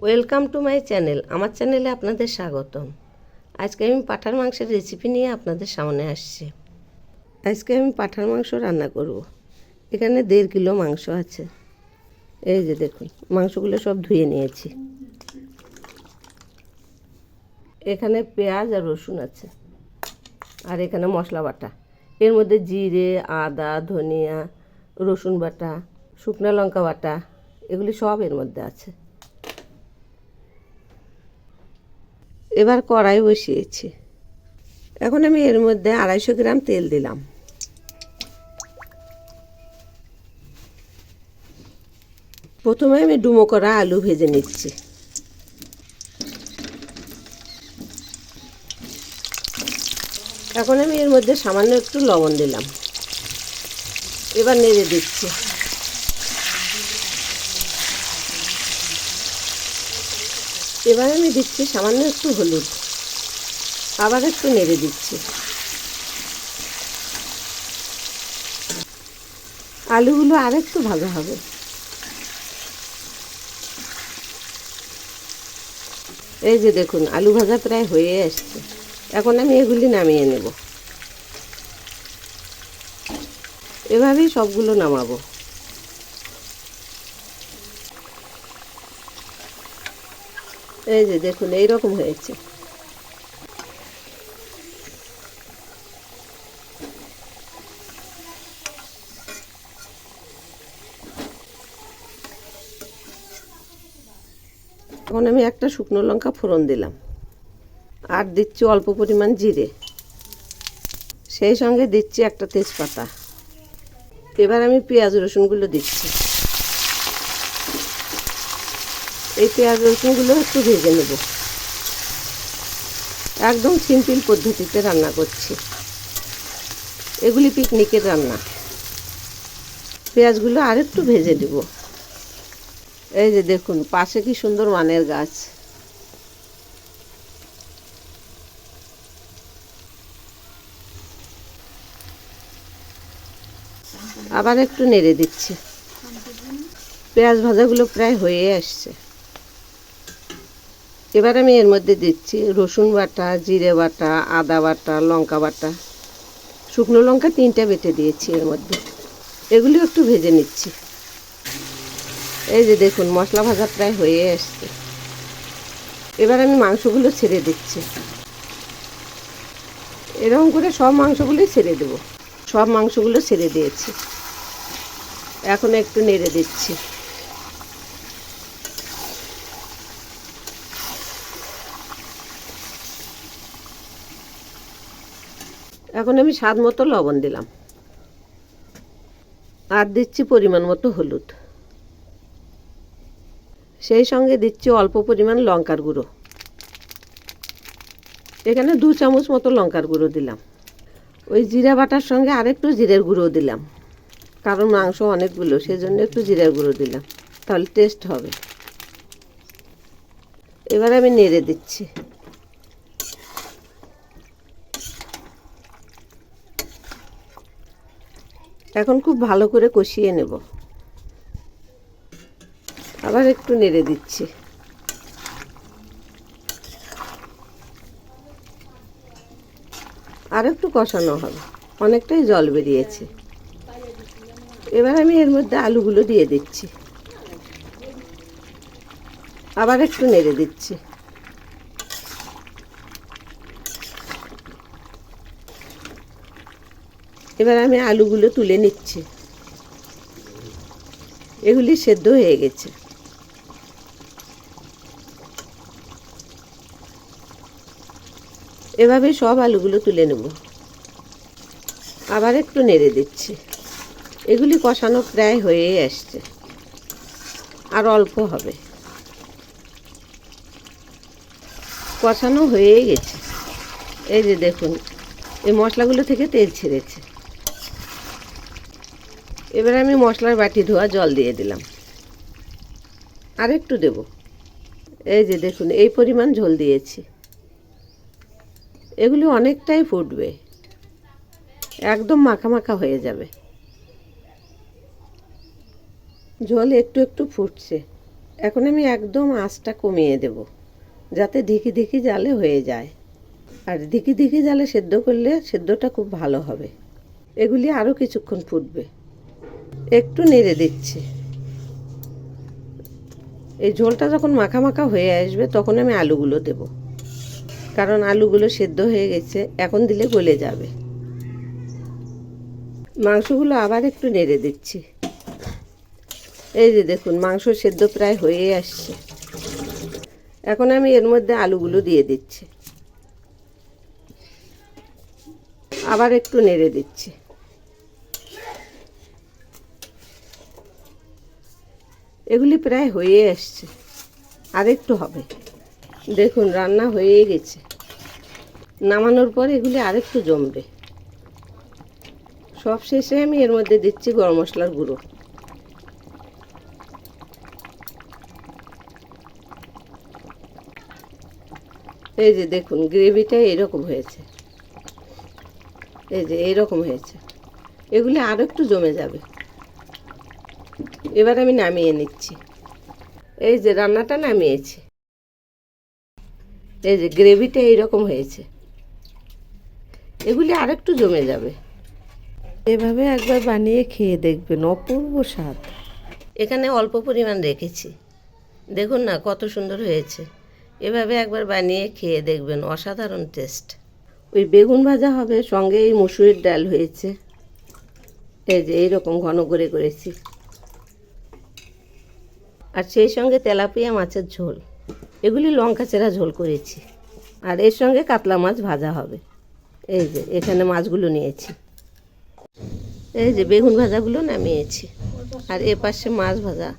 Welcome to my channel. আমার চ্যানেলে আপনাদের স্বাগতম। আজকে আমি পাঁঠার মাংসের রেসিপি নিয়ে আপনাদের সামনে আসছি। আজকে আমি পাঁঠার মাংস রান্না করব। এখানে 1.5 কিলো মাংস আছে। এই যে দেখুন, মাংসগুলো সব ধুয়ে নিয়েছি। এখানে পেঁয়াজ আর রসুন আছে, আর এখানে মশলা বাটা। এর মধ্যে জিরে, আদা, ধনিয়া, রসুন বাটা, শুকনো লঙ্কা বাটা, এগুলি সব এর মধ্যে আছে। এবার কড়াই বসিয়েছি। এখন আমি এর মধ্যে 250 গ্রাম তেল দিলাম। প্রথমে আমি ডুমো করা আলু ভেজে নিচ্ছি। এখন আমি এর মধ্যে সামান্য একটু লবণ দিলাম। এবার নেড়ে দিচ্ছি। এবার আমি দিচ্ছি সামান্য একটু হলুদ। আবার একটু নেড়ে দিচ্ছি। আলুগুলো আর একটু ভাজা হবে। এই যে দেখুন, আলু ভাজা প্রায় হয়ে আসছে। এখন আমি এগুলি নামিয়ে নেব। এভাবেই সবগুলো নামাবো। এই যে দেখুন, এইরকম হয়েছে। এখন আমি একটা শুকনো লঙ্কা ফোড়ন দিলাম, আর দিচ্ছি অল্প পরিমাণ জিরে, সেই সঙ্গে দিচ্ছি একটা তেজপাতা। এবার আমি পেঁয়াজ রসুনগুলো দিচ্ছি। এই পেঁয়াজ রসুনগুলো একটু ভেজে নেব। একদম সিম্পল পদ্ধতিতে রান্না করছি। এগুলি পিকনিকের রান্না। পেঁয়াজগুলো আর একটু ভেজে দেব। এই যে দেখুন, পাশে কি সুন্দর মানের গাছ। আবার একটু নেড়ে দিচ্ছি। পেঁয়াজ ভাজাগুলো প্রায় হয়ে আসছে। এবার আমি এর মধ্যে দিচ্ছি রসুন বাটা, জিরে বাটা, আদা বাটা, লঙ্কা বাটা, শুকনো লঙ্কা 3টে বেটে দিয়েছি এর মধ্যে। এগুলো একটু ভেজে নিচ্ছি। এই যে দেখুন, মশলা ভাজা প্রায় হয়ে আসছে। এবার আমি মাংসগুলো ছেড়ে দিচ্ছি। এরকম করে সব মাংসগুলোই ছেড়ে দেবো। সব মাংসগুলো ছেড়ে দিয়েছি। এখন একটু নেড়ে দিচ্ছি। এখন আমি স্বাদ মতো লবণ দিলাম, আর দিচ্ছি পরিমাণ মতো হলুদ। সেই সঙ্গে দিচ্ছি অল্প পরিমাণ লঙ্কার গুঁড়ো। এখানে 2 চামচ মতো লঙ্কার গুঁড়ো দিলাম। ওই জিরা বাটার সঙ্গে আরেকটু জিরের গুঁড়ো দিলাম, কারণ মাংস অনেকগুলো, সেজন্য একটু জিরের গুঁড়ো দিলাম, তাহলে টেস্ট হবে। এবার আমি নেড়ে দিচ্ছি। এখন খুব ভালো করে কষিয়ে নেব। আবার একটু নেড়ে দিচ্ছি। আর একটু কষানো হবে, অনেকটাই জল বেরিয়েছে। এবার আমি এর মধ্যে আলুগুলো দিয়ে দিচ্ছি। আবার একটু নেড়ে দিচ্ছি। এবার আমি আলুগুলো তুলে নিচ্ছি। এগুলি সেদ্ধ হয়ে গেছে। এভাবে সব আলুগুলো তুলে নেব। আবার একটু নেড়ে দিচ্ছি। এগুলি কষানো প্রায় হয়েই আসছে, আর অল্প হবে। কষানো হয়েই গেছে। এই যে দেখুন, এই মশলাগুলো থেকে তেল ছেড়েছে। এবার আমি মশলার বাটি ধোয়া জল দিয়ে দিলাম। আর একটু দেব। এই যে দেখুন, এই পরিমাণ ঝোল দিয়েছি। এগুলি অনেকটাই ফুটবে, একদম মাখা মাখা হয়ে যাবে। ঝোল একটু একটু ফুটছে। এখন আমি একদম আঁচটা কমিয়ে দেব, যাতে ধিকি ধিকি জালে হয়ে যায়। আর ধিকি ধিকি জালে সেদ্ধ করলে সেদ্ধটা খুব ভালো হবে। এগুলি আরও কিছুক্ষণ ফুটবে। একটু নেড়ে দিচ্ছি। এই ঝোলটা যখন মাখা মাখা হয়ে আসবে তখন আমি আলুগুলো দেব, কারণ আলুগুলো সেদ্ধ হয়ে গেছে, এখন দিলে গলে যাবে। মাংসগুলো আবার একটু নেড়ে দিচ্ছি। এই যে দেখুন, মাংস সেদ্ধ প্রায় হয়ে আসছে। এখন আমি এর মধ্যে আলুগুলো দিয়ে দিচ্ছি, আবার একটু নেড়ে দিচ্ছি। এগুলি প্রায় হয়ে আসছে, আর একটু হবে। দেখুন রান্না হয়ে গেছে। নামানোর পর এগুলি আরেকটু জমবে। সব শেষে আমি এর মধ্যে দিচ্ছি গরম মশলার গুঁড়ো। এই যে দেখুন, গ্রেভিটা এরকম হয়েছে। এই যে এইরকম হয়েছে। এগুলি আরও একটু জমে যাবে। এবার আমি নামিয়ে নিচ্ছি। এই যে রান্নাটা নামিয়েছি। এই যে গ্রেভিটা এইরকম হয়েছে। এগুলি আরেকটু জমে যাবে। এভাবে একবার বানিয়ে খেয়ে দেখবেন, অপূর্ব স্বাদ। এখানে অল্প পরিমাণ রেখেছি, দেখুন না কত সুন্দর হয়েছে। এভাবে একবার বানিয়ে খেয়ে দেখবেন, অসাধারণ টেস্ট। ওই বেগুন ভাজা হবে, সঙ্গে এই মুসুরির ডাল হয়েছে। এই যে এইরকম ঘন করে করেছি। আর সেই সঙ্গে তেলাপিয়া মাছের ঝোল। এগুলি লঙ্কা চেরা ঝোল করেছি। আর এর সঙ্গে কাতলা মাছ ভাজা হবে। এই যে এখানে মাছগুলো নিয়েছি। এই যে বেগুন ভাজাগুলো নামিয়েছি। আর এ পাশে মাছ ভাজা।